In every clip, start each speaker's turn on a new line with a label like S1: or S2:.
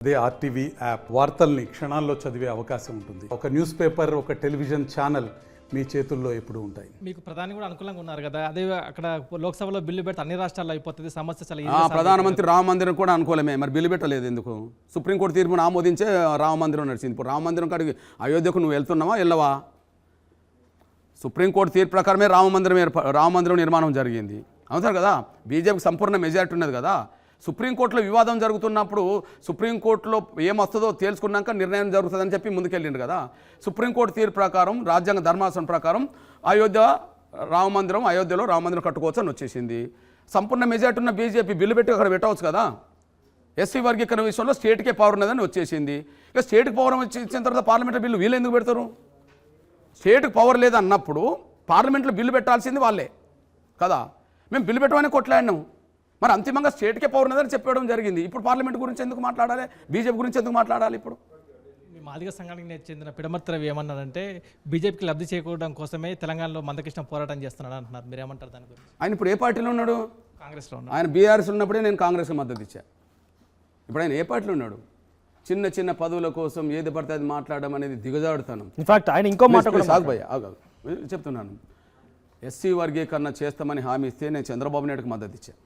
S1: అదే RTV app వార్తల్ని క్షణాల్లో చదివే అవకాశం ఉంటుంది. ఒక న్యూస్ పేపర్, ఒక టెలివిజన్ ఛానల్ మీ చేతుల్లో ఎప్పుడు ఉంటాయి.
S2: మీకు ప్రధాని కూడా అనుకూలంగా ఉన్నారు కదా, అదే అక్కడ లోక్సభలో బిల్లు పెడితే అన్ని రాష్ట్రాల్లో అయిపోతుంది సమస్య. చాలా
S3: ప్రధానమంత్రి రామ మందిరం కూడా అనుకూలమే, మరి బిల్లు పెట్టలేదు ఎందుకు? సుప్రీంకోర్టు తీర్పును ఆమోదించే రామ మందిరం నడిచింది. ఇప్పుడు రామ మందిరం కాడికి అయోధ్యకు నువ్వు వెళ్తున్నావా వెళ్ళవా? సుప్రీంకోర్టు తీర్పు ప్రకారమే రామ మందిరం నిర్మాణం జరిగింది అవుతారు కదా. బీజేపీకి సంపూర్ణ మెజారిటీ ఉన్నది కదా. సుప్రీంకోర్టులో వివాదం జరుగుతున్నప్పుడు సుప్రీంకోర్టులో ఏమొస్తుందో తేల్చుకున్నాక నిర్ణయం జరుగుతుందని చెప్పి ముందుకెళ్ళిండు కదా. సుప్రీంకోర్టు తీర్పు ప్రకారం, రాజ్యాంగ ధర్మాసనం ప్రకారం అయోధ్యలో రామ మందిరం కట్టుకోవచ్చు అని వచ్చేసింది. సంపూర్ణ మెజారిటీ ఉన్న బీజేపీ బిల్లు పెట్టి అక్కడ పెట్టవచ్చు కదా. ఎస్సీ వర్గీకరణ విషయంలో స్టేట్కే పవర్ ఉన్నదని వచ్చేసింది. ఇక స్టేట్కి పవర్ ఇచ్చిన తర్వాత పార్లమెంట్లో బిల్లు వీళ్ళు ఎందుకు పెడతారు? స్టేట్కి పవర్ లేదన్నప్పుడు పార్లమెంట్లో బిల్లు పెట్టాల్సింది వాళ్ళే కదా. మేము బిల్లు పెట్టమని కొట్లాడినాం, మరి అంతిమంగా స్టేట్కే పవర్ ఉన్నదని చెప్పడం జరిగింది. ఇప్పుడు పార్లమెంట్ గురించి ఎందుకు మాట్లాడాలి? బీజేపీ గురించి ఎందుకు మాట్లాడాలి? ఇప్పుడు
S2: మీ మాదిగ సంఘానికి చెందిన పిడమర్తి రవి ఏమన్నారంటే బీజేపీకి లబ్ధి చేకూరడం కోసమే తెలంగాణలో మందకృష్ణ పోరాటం చేస్తున్నాడు అంటున్నారు. మీరు ఏమంటారు దాని గురించి?
S3: ఆయన ఇప్పుడు ఏ పార్టీలో ఉన్నాడు?
S2: కాంగ్రెస్లో ఉన్నాడు.
S3: ఆయన బీఆర్ఎస్ ఉన్నప్పుడే నేను కాంగ్రెస్కి మద్దతు ఇచ్చా. ఇప్పుడు ఆయన ఏ పార్టీలో ఉన్నాడు? చిన్న చిన్న పదవుల కోసం ఏది పడితే అది మాట్లాడడం అనేది దిగజాడుతాను.
S4: ఇన్ఫాక్ట్ ఆయన ఇంకో మాట
S3: చెప్తున్నాను. ఎస్సీ వర్గీకరణ చేస్తామని హామీ ఇస్తే నేను చంద్రబాబు నాయుడుకి మద్దతు ఇచ్చా.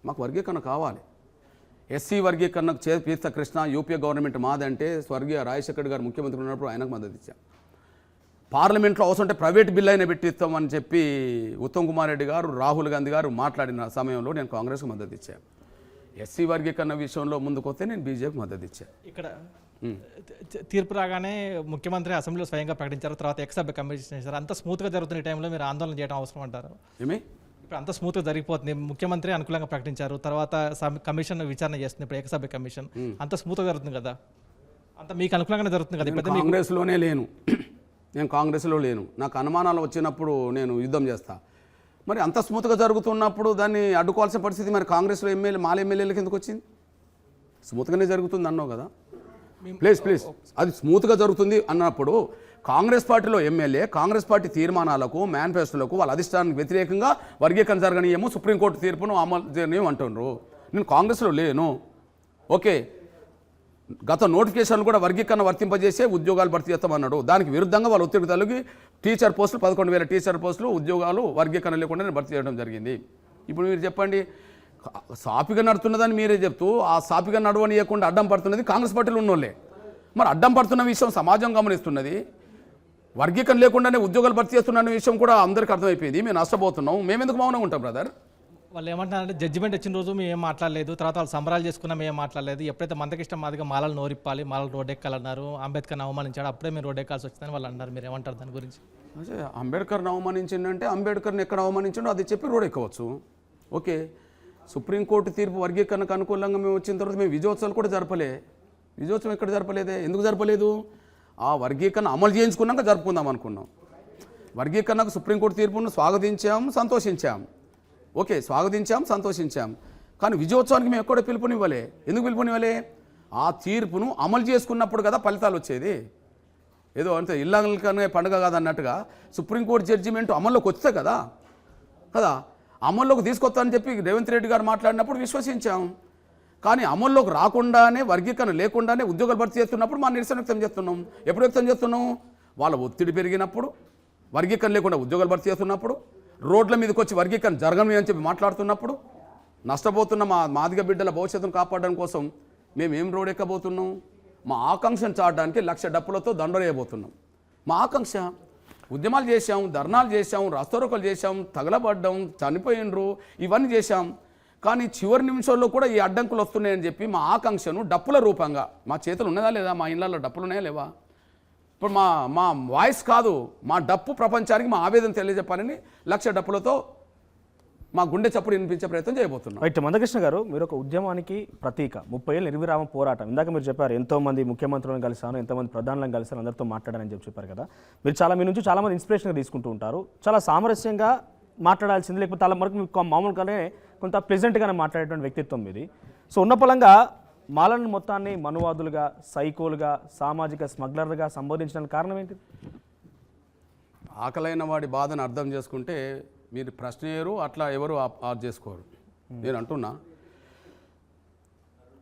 S3: మాకు వర్గీకరణ కావాలి. ఎస్సీ వర్గీకరణకు చేపిస్తా కృష్ణ, యూపీఏ గవర్నమెంట్ మాదంటే స్వర్గీయ రాజశేఖర్ గారు ముఖ్యమంత్రి ఉన్నప్పుడు ఆయనకు మద్దతు ఇచ్చాం. పార్లమెంట్లో అవసరం అంటే ప్రైవేట్ బిల్ అయినా పెట్టిస్తామని చెప్పి ఉత్తమ్ కుమార్ రెడ్డి గారు, రాహుల్ గాంధీ గారు మాట్లాడిన సమయంలో నేను కాంగ్రెస్కి మద్దతు ఇచ్చాను. ఎస్సీ వర్గీకరణ విషయంలో ముందుకొస్తే నేను బీజేపీకి మద్దతు ఇచ్చాను.
S2: ఇక్కడ తీర్పు రాగానే ముఖ్యమంత్రి అసెంబ్లీలో స్వయంగా ప్రకటించారు, తర్వాత ఎక్సభ్య కమిషన్ చేశారు. అంత స్మూత్గా జరుగుతున్న టైంలో మీరు ఆందోళన చేయడం అవసరం అంటారు?
S3: ఏమి
S2: ఇప్పుడు అంత స్మూత్గా జరిగిపోతుంది, ముఖ్యమంత్రి అనుకూలంగా ప్రకటించారు, తర్వాత కమిషన్ విచారణ చేస్తుంది, ఇప్పుడు ఎక్సభ్య కమిషన్, అంత స్మూత్గా జరుగుతుంది కదా, అంత మీకు అనుకూలంగానే జరుగుతుంది కదా.
S3: కాంగ్రెస్లోనే లేను, నేను కాంగ్రెస్లో లేను. నాకు అనుమానాలు వచ్చినప్పుడు నేను యుద్ధం చేస్తా. మరి అంత స్మూత్గా జరుగుతున్నప్పుడు దాన్ని అడ్డుకోవాల్సిన పరిస్థితి మరి కాంగ్రెస్లో మాల ఎమ్మెల్యేలకి ఎందుకు వచ్చింది? స్మూత్గానే జరుగుతుంది అన్నావు కదా. ప్లీజ్ అది స్మూత్గా జరుగుతుంది అన్నప్పుడు కాంగ్రెస్ పార్టీలో ఎమ్మెల్యే కాంగ్రెస్ పార్టీ తీర్మానాలకు, మేనిఫెస్టోలకు, వాళ్ళ అధిష్టానానికి వ్యతిరేకంగా వర్గీకరణ జరగనీయము, సుప్రీంకోర్టు తీర్పును అమలు చేయనీయం అంటున్నారు. నేను కాంగ్రెస్లో లేను. ఓకే, గత నోటిఫికేషన్లు కూడా వర్గీకరణ వర్తింపజేసే ఉద్యోగాలు భర్తీ చేస్తామన్నాడు. దానికి విరుద్ధంగా వాళ్ళు ఒత్తిడి తొలగి టీచర్ పోస్టులు 11,000 టీచర్ పోస్టులు ఉద్యోగాలు వర్గీకరణ లేకుండా భర్తీ చేయడం జరిగింది. ఇప్పుడు మీరు చెప్పండి, సాపిగా నడుతున్నదని మీరే చెప్తూ ఆ సాపిగా నడవనీయకుండా అడ్డం పడుతున్నది కాంగ్రెస్ పార్టీలో ఉన్నోళ్ళే. మరి అడ్డం పడుతున్న విషయం సమాజం గమనిస్తున్నది. వర్గీకరణ లేకుండానే ఉద్యోగాలు భర్తీ చేస్తున్న విషయం కూడా అందరికీ అర్థమైపోయింది. మేము నష్టపోతున్నాం, మేమెందుకు మౌనంగా ఉంటాం బ్రదర్?
S2: వాళ్ళు ఏమంటారంటే జడ్జిమెంట్ వచ్చిన రోజు మేము ఏం మాట్లాడలేదు, తర్వాత వాళ్ళు సంబరాలు చేసుకున్నా మేము ఏం మాట్లాడలేదు, ఎప్పుడైతే మందకృష్ణ మాదిగా మాలలు నోరిప్పాలి, మాలలు రోడ్ ఎక్కాలన్నారు, అంబేద్కర్ని అవమానించాడు, అప్పుడే మీరు రోడ్ ఎక్కాల్సి వచ్చిందని వాళ్ళు అన్నారు. మీరు ఏమంటారు దాని గురించి?
S3: అదే అంబేద్కర్ని అవమానించిందంటే అంబేద్కర్ని ఎక్కడ అవమానించిండో అది చెప్పి రోడ్ ఎక్కవచ్చు. ఓకే, సుప్రీంకోర్టు తీర్పు వర్గీకరణకు అనుకూలంగా మేము వచ్చిన తర్వాత మేము విజయోత్సవాలు కూడా జరపలే. విజయోత్సవం ఎక్కడ జరపలేదే? ఎందుకు జరపలేదు? ఆ వర్గీకరణ అమలు చేయించుకున్నాక జరుపుకుందాం అనుకున్నాం. వర్గీకరణకు సుప్రీంకోర్టు తీర్పును స్వాగతించాం, సంతోషించాం. ఓకే, స్వాగతించాం, సంతోషించాం. కానీ విజయోత్సవానికి మేము ఎక్కడ పిలుపునివ్వలే. ఎందుకు పిలుపునివ్వలే? ఆ తీర్పును అమలు చేసుకున్నప్పుడు కదా ఫలితాలు వచ్చేది. ఏదో అంటే ఇళ్ళకనే పండుగ కాదన్నట్టుగా సుప్రీంకోర్టు జడ్జిమెంట్ అమల్లోకి వస్తే కదా అమల్లోకి తీసుకొస్తానని చెప్పి రేవంత్ రెడ్డి గారు మాట్లాడినప్పుడు విశ్వసించాం. కానీ అమల్లోకి రాకుండానే, వర్గీకరణ లేకుండానే ఉద్యోగాలు భర్తీ చేస్తున్నప్పుడు మా నిరసన వ్యక్తం చేస్తున్నాం. ఎప్పుడు వ్యక్తం చేస్తున్నాం? వాళ్ళ ఒత్తిడి పెరిగినప్పుడు, వర్గీకరణ లేకుండా ఉద్యోగాలు భర్తీ చేస్తున్నప్పుడు, రోడ్ల మీదకి వచ్చి వర్గీకరణ జరగని అని చెప్పి మాట్లాడుతున్నప్పుడు, నష్టపోతున్న మా మాదిగ బిడ్డల భవిష్యత్తును కాపాడడం కోసం మేమేం రోడ్ ఎక్కబోతున్నాం? మా ఆకాంక్షను చాటడానికి 1,00,000 డప్పులతో దండరేయబోతున్నాం. మా ఆకాంక్ష ఉద్యమాలు చేశాం, ధర్నాలు చేశాం, రాస్తారోకలు చేశాం, తగలబడ్డాం, చనిపోయినరు, ఇవన్నీ చేశాం. కానీ చివరి నిమిషంలో కూడా ఈ అడ్డంకులు వస్తున్నాయని చెప్పి మా ఆకాంక్షను డప్పుల రూపంగా, మా చేతులు ఉన్నదా లేదా, మా ఇళ్ళల్లో డప్పులు ఉన్నాయా లేవా? ఇప్పుడు మా వాయిస్ కాదు, మా డప్పు ప్రపంచానికి మా ఆవేదన తెలియజెప్పాలని 1,00,000 డప్పులతో మా గుండె చప్పుడు వినిపించే ప్రయత్నం చేయబోతున్నాం.
S4: రైట్, మందకృష్ణ గారు, మీరు ఒక ఉద్యమానికి ప్రతీక, 30 ఏళ్ళ నిర్విరామ పోరాటం. ఇందాక మీరు చెప్పారు ఎంతోమంది ముఖ్యమంత్రులను కలిసాను, ఎంతోమంది ప్రధానులను కలిసాను, అందరితో మాట్లాడారని చెప్పారు కదా. మీరు మీ నుంచి చాలామంది ఇన్స్పిరేషన్గా తీసుకుంటూ ఉంటారు. చాలా సామరస్యంగా మాట్లాడాల్సింది, లేకపోతే అలా మనకు మామూలుగానే కొంత ప్లెజెంట్గానే మాట్లాడేటువంటి వ్యక్తిత్వం మీది. సో ఉన్న పలంగా మాలను మొత్తాన్ని మనువాదులుగా, సైకోలుగా, సామాజిక స్మగ్లర్గా సంబోధించడానికి కారణం ఏంటి?
S3: ఆకలైన వాడి బాధను అర్థం చేసుకుంటే మీరు ప్రశ్న వేయరు, అట్లా ఎవరు చేసుకోరు. నేను అంటున్నా,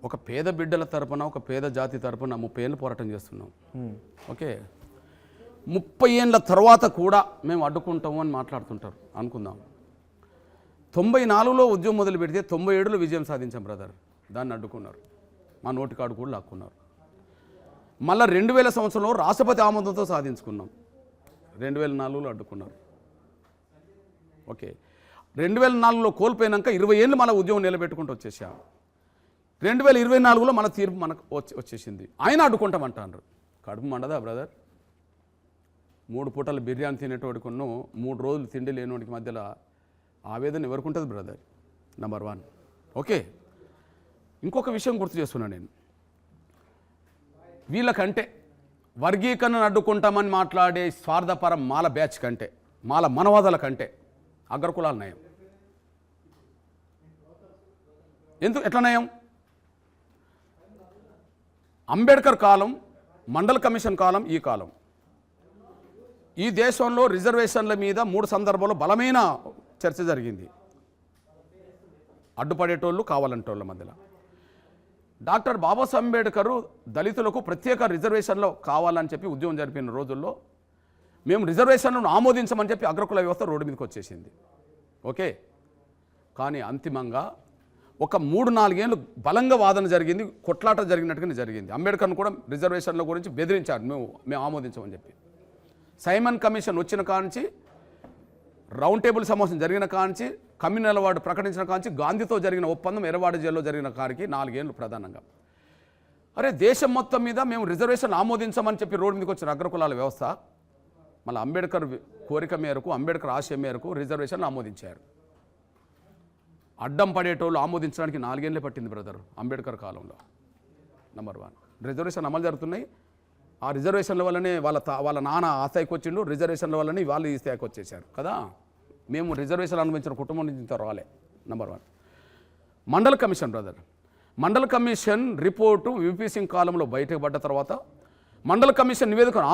S3: ఒక పేద బిడ్డల తరపున ఒక పేద జాతి తరపున 30 ఏళ్ళు పోరాటం చేస్తున్నాం. ఓకే, 30 ఏళ్ళ తర్వాత కూడా మేము అడ్డుకుంటాము అని మాట్లాడుతుంటారు. అనుకుందాం, 94లో ఉద్యమం మొదలు పెడితే 97లో విజయం సాధించాం బ్రదర్. దాన్ని అడ్డుకున్నారు, మా నోటికాడు కూడా లాక్కున్నారు. మళ్ళీ 2000 సంవత్సరంలో రాష్ట్రపతి ఆమోదంతో సాధించుకున్నాం. 2004లో అడ్డుకున్నారు. ఓకే, 2004లో కోల్పోయినాక 20 ఏళ్ళు మళ్ళీ ఉద్యమం నిలబెట్టుకుంటూ వచ్చేసాం. 2024లో మన తీర్పు మనకు వచ్చేసింది. ఆయన అడ్డుకుంటామంటారు. కడుపు మండదా బ్రదర్? 3 పూటలు బిర్యానీ తినేటోడికున్న 3 రోజులు తిండి లేనివాడికి మధ్యలో ఆవేదన ఎవరికి ఉంటుంది బ్రదర్? నెంబర్ 1. ఓకే, ఇంకొక విషయం గుర్తు చేస్తున్నాను నేను. వీళ్ళకంటే వర్గీకరణను అడ్డుకుంటామని మాట్లాడే స్వార్థపరం మాల బ్యాచ్ కంటే, మాల మనవాదాల కంటే అగ్రకులాల నయం. ఎట్లా నయం? అంబేద్కర్ కాలం, మండల్ కమిషన్ కాలం, ఈ కాలం. ఈ దేశంలో రిజర్వేషన్ల మీద 3 సందర్భాల్లో బలమైన చర్చ జరిగింది. అడ్డుపడేటోళ్ళు కావాలంటోళ్ళ మధ్యలో. డాక్టర్ బాబాసాహెబ్ అంబేద్కర్ దళితులకు ప్రత్యేక రిజర్వేషన్లో కావాలని చెప్పి ఉద్యమం జరిపిన రోజుల్లో మేము రిజర్వేషన్లను ఆమోదించమని చెప్పి అగ్రకుల వ్యవస్థ రోడ్డు మీదకి వచ్చేసింది. ఓకే, కానీ అంతిమంగా ఒక 3-4 ఏళ్ళు బలంగా వాదన జరిగింది, కొట్లాట జరిగినట్టుగానే జరిగింది. అంబేద్కర్ను కూడా రిజర్వేషన్ల గురించి బెదిరించారు, మేము ఆమోదించమని చెప్పి. సైమన్ కమిషన్ వచ్చిన కాంచి, రౌండ్ టేబుల్ సమావేశం జరిగిన కాంచి, కమ్యూనల్ అవార్డు ప్రకటించిన కాంచి, గాంధీతో జరిగిన ఒప్పందం ఎర్రవాడ జైల్లో జరిగిన కాడికి 4 ఏళ్ళు ప్రధానంగా. అరే, దేశం మొత్తం మీద మేము రిజర్వేషన్ ఆమోదించమని చెప్పి రోడ్డు మీదకి వచ్చిన అగ్రకులాల వ్యవస్థ మళ్ళీ అంబేద్కర్ కోరిక మేరకు, అంబేద్కర్ ఆశయం మేరకు రిజర్వేషన్లు ఆమోదించారు. అడ్డం పడేటోళ్ళు ఆమోదించడానికి 4 ఏళ్ళే పట్టింది బ్రదర్ అంబేద్కర్ కాలంలో. నెంబర్ 1, రిజర్వేషన్ అమలు జరుగుతున్నాయి. ఆ రిజర్వేషన్ల వల్లనే వాళ్ళ నాన్న ఆ స్థాయికి వచ్చిండు, రిజర్వేషన్ల వల్లనే వాళ్ళు ఈ స్థాయికి వచ్చేసారు కదా. మేము రిజర్వేషన్ అనుభవించిన కుటుంబం నుంచి రాలే. Number 1, mandal commission brother. Mandal commission report VP Singh కాలంలో బయటకు పడ్డ తర్వాత మండల్ కమిషన్ నివేదికను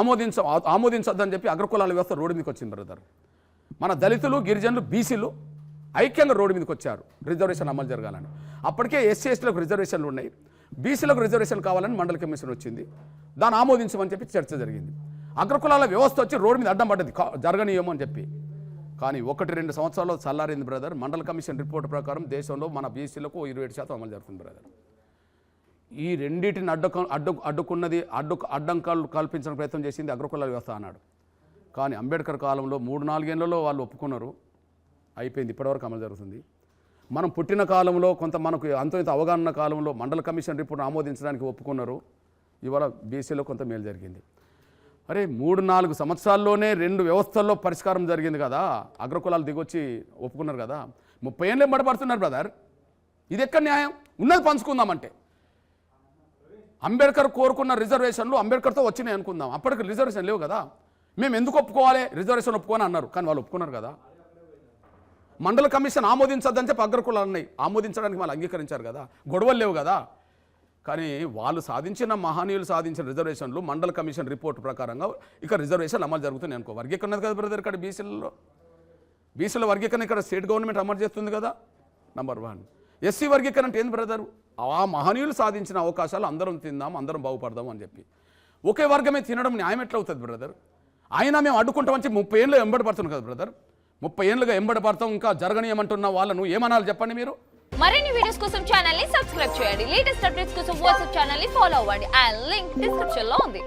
S3: ఆమోదించొద్దని చెప్పి అగ్రకులాల వ్యవస్థ రోడ్డు మీదకి వచ్చింది బ్రదర్. మన దళితులు, గిరిజనులు, బీసీలు ఐక్యంగా రోడ్డు మీదకి వచ్చారు రిజర్వేషన్ అమలు జరగాలని. అప్పటికే ఎస్సీ ఎస్టీలకు రిజర్వేషన్లు ఉన్నాయి, బీసీలకు రిజర్వేషన్ కావాలని మండల కమిషన్ వచ్చింది. దాన్ని ఆమోదించమని చెప్పి చర్చ జరిగింది. అగ్రకులాల వ్యవస్థ వచ్చి రోడ్డు మీద అడ్డం పడ్డది, జరగనీయమో అని చెప్పి. కానీ 1-2 సంవత్సరాల్లో చల్లారింది బ్రదర్. మండల కమిషన్ రిపోర్ట్ ప్రకారం దేశంలో మన బీసీలకు 27% అమలు జరుగుతుంది బ్రదర్. ఈ రెండింటిని అడ్డంకాలు కల్పించిన ప్రయత్నం చేసింది అగ్రకులాల వ్యవస్థ అన్నాడు. కానీ అంబేద్కర్ కాలంలో 3-4 ఏళ్లలో వాళ్ళు ఒప్పుకున్నారు, అయిపోయింది. ఇప్పటివరకు అమలు జరుగుతుంది. మనం పుట్టిన కాలంలో కొంత మనకు అంత అవగాహన కాలంలో మండల కమిషన్ రిపోర్ట్ ఆమోదించడానికి ఒప్పుకున్నారు. ఇవాళ బీసీలో కొంత మేలు జరిగింది. అరే, 3-4 సంవత్సరాల్లోనే 2 వ్యవస్థల్లో పరిష్కారం జరిగింది కదా. అగ్రకులాలు దిగొచ్చి ఒప్పుకున్నారు కదా. 30 ఏళ్ళు ఎంబడబడుతున్నారు బ్రదర్. ఇది ఎక్కడ న్యాయం? ఉన్నది పంచుకుందామంటే అంబేద్కర్ కోరుకున్న రిజర్వేషన్లు అంబేద్కర్తో వచ్చినాయి అనుకుందాం. అప్పటికి రిజర్వేషన్ లేవు కదా. మేము ఎందుకు ఒప్పుకోవాలి? రిజర్వేషన్ ఒప్పుకొని అన్నారు, కానీ వాళ్ళు ఒప్పుకున్నారు కదా. మండల కమిషన్ ఆమోదించద్దని చెప్పి అగ్రకులాలు ఉన్నాయి, ఆమోదించడానికి వాళ్ళు అంగీకరించారు కదా. గొడవలు లేవు కదా. కానీ వాళ్ళు సాధించిన, మహనీయులు సాధించిన రిజర్వేషన్లు మండల కమిషన్ రిపోర్ట్ ప్రకారంగా ఇక రిజర్వేషన్లు అమలు జరుగుతున్నాయి అనుకో. వర్గీకరణ కదా బ్రదర్ ఇక్కడ బీసీల వర్గీకరణ ఇక్కడ స్టేట్ గవర్నమెంట్ అమలు చేస్తుంది కదా. నెంబర్ 1, ఎస్సీ వర్గీకరణ అంటే ఏంది బ్రదర్? ఆ మహనీయులు సాధించిన అవకాశాలు అందరం తిందాం, అందరం బాగుపడదాం అని చెప్పి. ఒకే వర్గమే తినడం న్యాయం ఎట్లా అవుతుంది బ్రదర్? అయినా మేము అడ్డుకుంటామని 30 ఏళ్ళు ఎంబడపడుతున్నాం కదా బ్రదర్. 30 ఏళ్ళుగా ఎంబడపడతాం, ఇంకా జరగనీయమంటున్న వాళ్ళను ఏమనాలి చెప్పండి మీరు?
S5: మరిన్ని వీడియోస్ కోసం ఛానల్ ని సబ్స్క్రైబ్ చేయండి. లేటెస్ట్ అప్డేట్స్ కోసం వాట్సాప్ ఛానల్ ని ఫాలో అవ్వండి. ఆ లింక్ డిస్క్రిప్షన్ లో ఉంది.